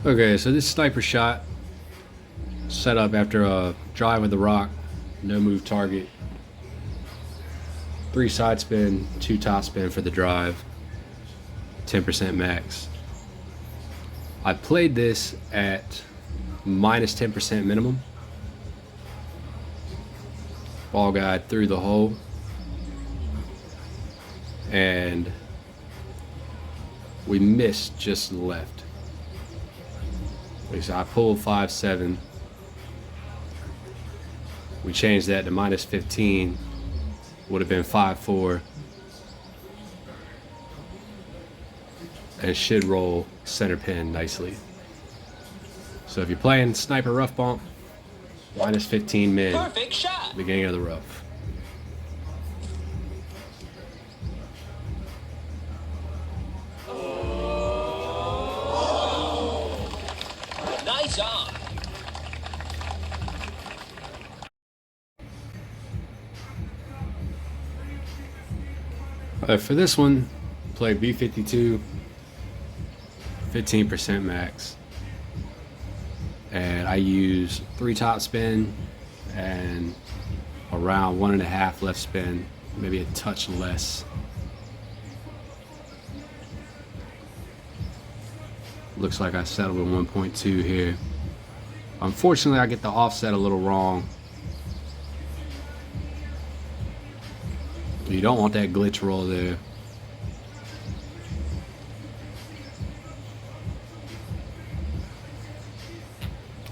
Okay, so this sniper shot set up after a drive with the rock, no move target, 3 side spin, 2 top spin for the drive, 10% max. I played this at minus 10% minimum. Ball guide through the hole, and we missed just left. So I pulled 5-7. We changed that to minus 15. Would have been 5-4. And should roll center pin nicely. So if you're playing sniper rough bump, minus 15 min. Perfect shot. Beginning of the rough. Nice on. For this one, play B52, 15% max. And I use 3 top spin and around 1.5 left spin, maybe a touch less. Looks like I settled with 1.2 here. Unfortunately, I get the offset a little wrong. You don't want that glitch roll there.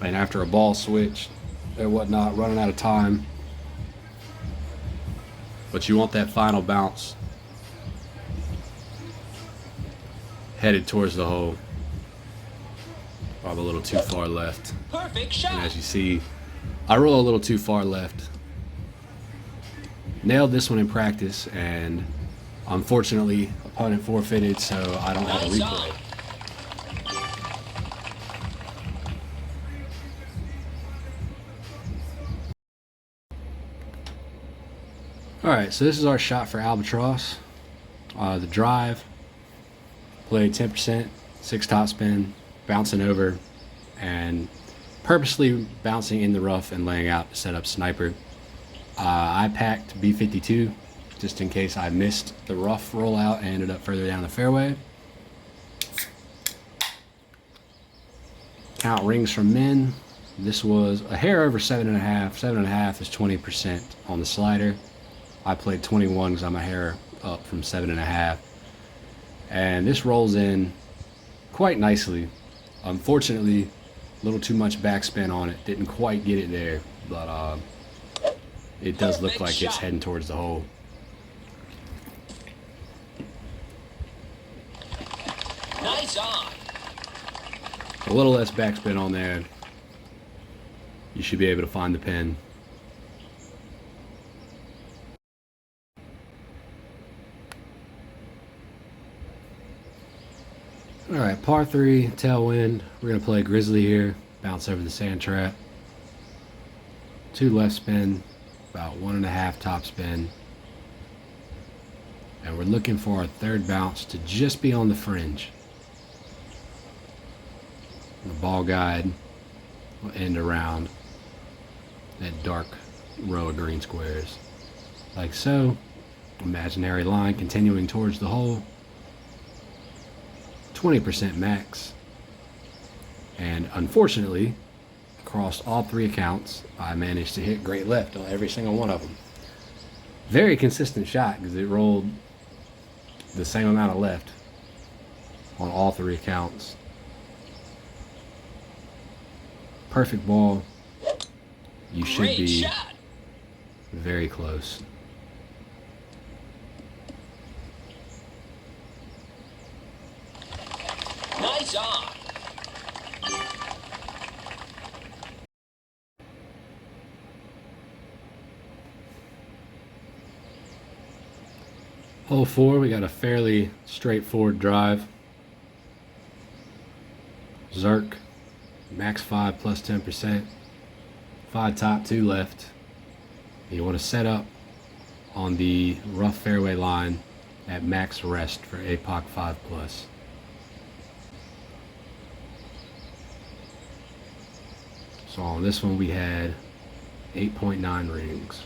And after a ball switch and whatnot, running out of time. But you want that final bounce headed towards the hole. Probably a little too far left. Perfect shot. And as you see, I roll a little too far left. Nailed this one in practice, and unfortunately, opponent forfeited, so I don't have a replay. Alright, so this is our shot for Albatross. The drive, played 10%, 6 top spin, bouncing over, and purposely bouncing in the rough and laying out to set up sniper. I packed B52 just in case I missed the rough rollout and ended up further down the fairway. Count rings from min. This was a hair over 7.5. 7.5 is 20% on the slider. I played 21 because I'm a hair up from 7.5. And this rolls in quite nicely. Unfortunately, a little too much backspin on it. Didn't quite get it there, but it does look like it's heading towards the hole. Nice on. A little less backspin on there. You should be able to find the pin. Alright, par 3, tailwind. We're going to play grizzly here. Bounce over the sand trap. 2 left spin. About 1.5 top spin. And we're looking for our third bounce to just be on the fringe. The ball guide will end around that dark row of green squares. Like so. Imaginary line continuing towards the hole. 20% max. And unfortunately, across all 3 accounts, I managed to hit great left on every single one of them. Very consistent shot because it rolled the same amount of left on all 3 accounts. Perfect ball. You should be very close. Nice on. Hole 4, we got a fairly straightforward drive. Zerk, max 5 plus 10%. 5 top, 2 left. You want to set up on the rough fairway line at max rest for APOC 5 plus. So on this one we had 8.9 rings.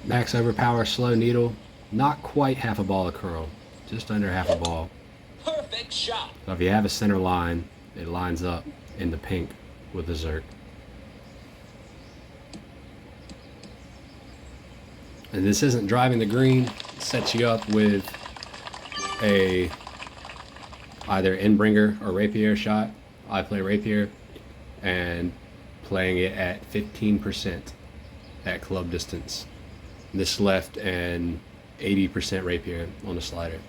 Max overpower slow needle, not quite half a ball of curl, just under half a ball. Perfect shot. So if you have a center line, it lines up in the pink with the Zerk. And this isn't driving the green, it sets you up with a either Endbringer or Rapier shot. I play Rapier and playing it at 15% at club distance. This left and 80% Rapier on the slider.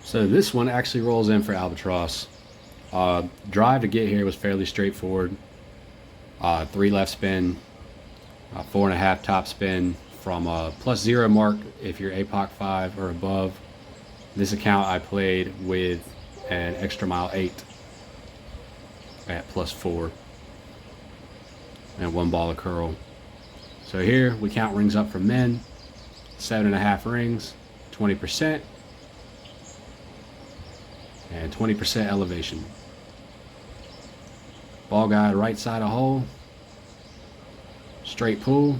So this one actually rolls in for Albatross. Drive to get here was fairly straightforward. 3 left spin, 4.5 top spin from a +0 mark if you're APOC 5 or above. This account I played with an extra mile 8 at +4 and 1 ball of curl. So here we count rings up for men, 7.5 rings, 20%, and 20% elevation. Ball guide right side of hole, straight pull,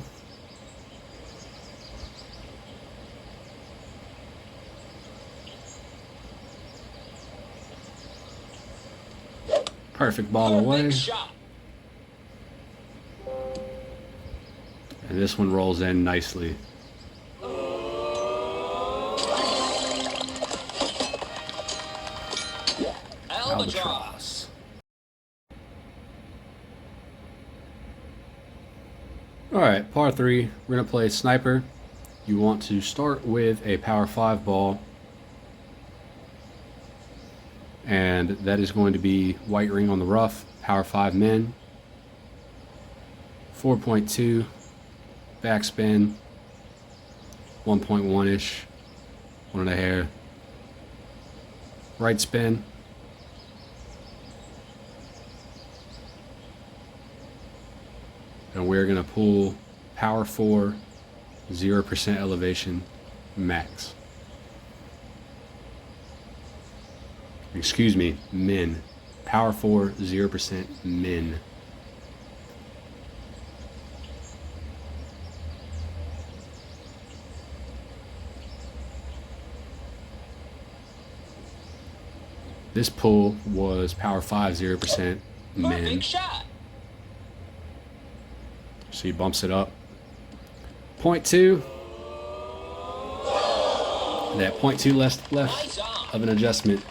perfect ball away. Perfect shot. And this one rolls in nicely. Albatross. Alright, par 3, we're going to play sniper. You want to start with a power 5 ball. And that is going to be white ring on the rough, power 5 men. 4.2 backspin, 1.1-ish, 1 and a hair. Right spin. And we're going to pull power 4, 0% elevation, max. Excuse me, min. Power 4, 0% min. This pull was power 5, 0% min. Perfect shot. So he bumps it up. 0.2. That 0.2 left Nice on. of an adjustment.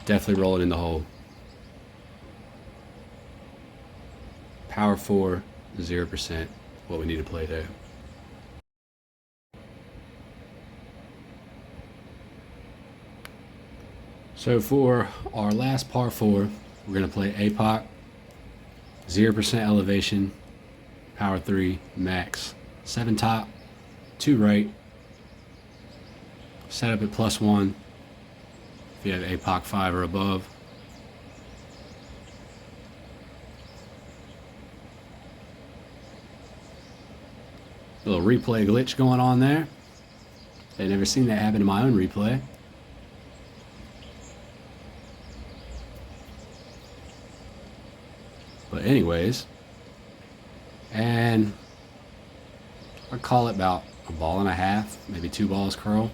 Definitely roll it in the hole. Power 4, 0%. What we need to play there. So for our last par 4, we're going to play APOC. 0% elevation, power 3, max. 7 top, 2 right. Set up at +1 if you have APOC 5 or above. A little replay glitch going on there. I've never seen that happen in my own replay. But anyways, and I call it about 1.5 balls, maybe 2 balls curl.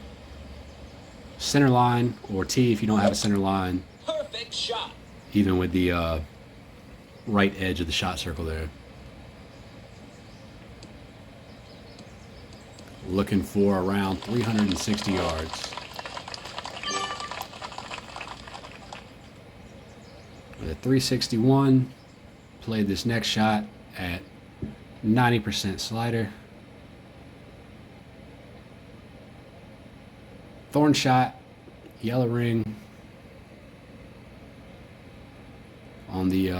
Center line or tee if you don't have a center line, Perfect shot. even with the right edge of the shot circle there. Looking for around 360 yards. With a 361, played this next shot at 90% slider. Thorn shot, yellow ring on the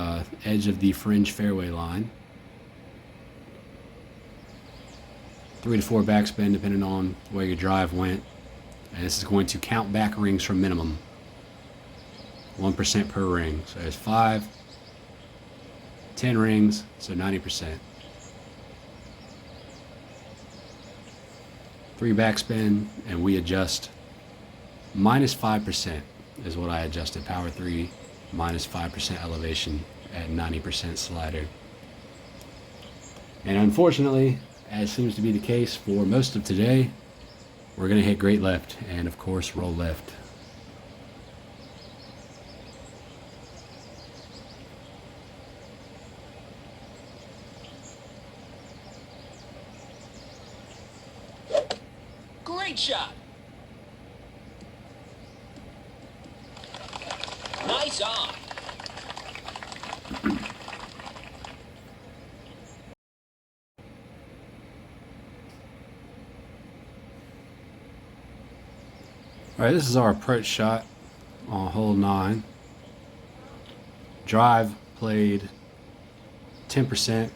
edge of the fringe fairway line. 3 to 4 backspin depending on where your drive went. And this is going to count back rings from minimum. 1% per ring. So there's 5, 10 rings, so 90%. 3 backspin, and we adjust minus 5% is what I adjusted. Power 3, minus 5% elevation at 90% slider. And unfortunately, as seems to be the case for most of today, we're going to hit great left and of course roll left. Great shot. Nice on. All right, this is our approach shot on hole 9. Drive played 10%,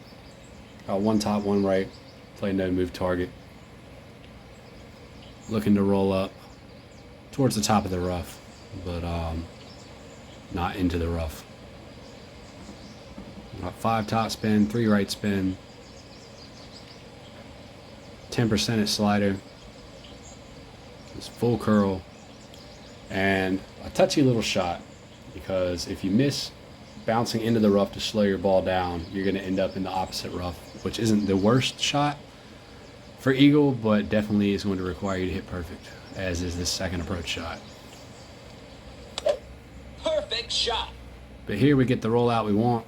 about 1 top, 1 right. Played no move target. Looking to roll up towards the top of the rough, but not into the rough. Got 5 top spin, 3 right spin, 10% at slider. It's full curl, and a touchy little shot, because if you miss bouncing into the rough to slow your ball down, you're going to end up in the opposite rough, which isn't the worst shot for eagle, but definitely is going to require you to hit perfect, as is this second approach shot. Perfect shot. But here we get the rollout we want.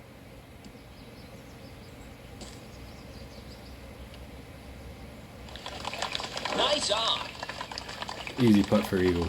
Nice on. Easy putt for eagle.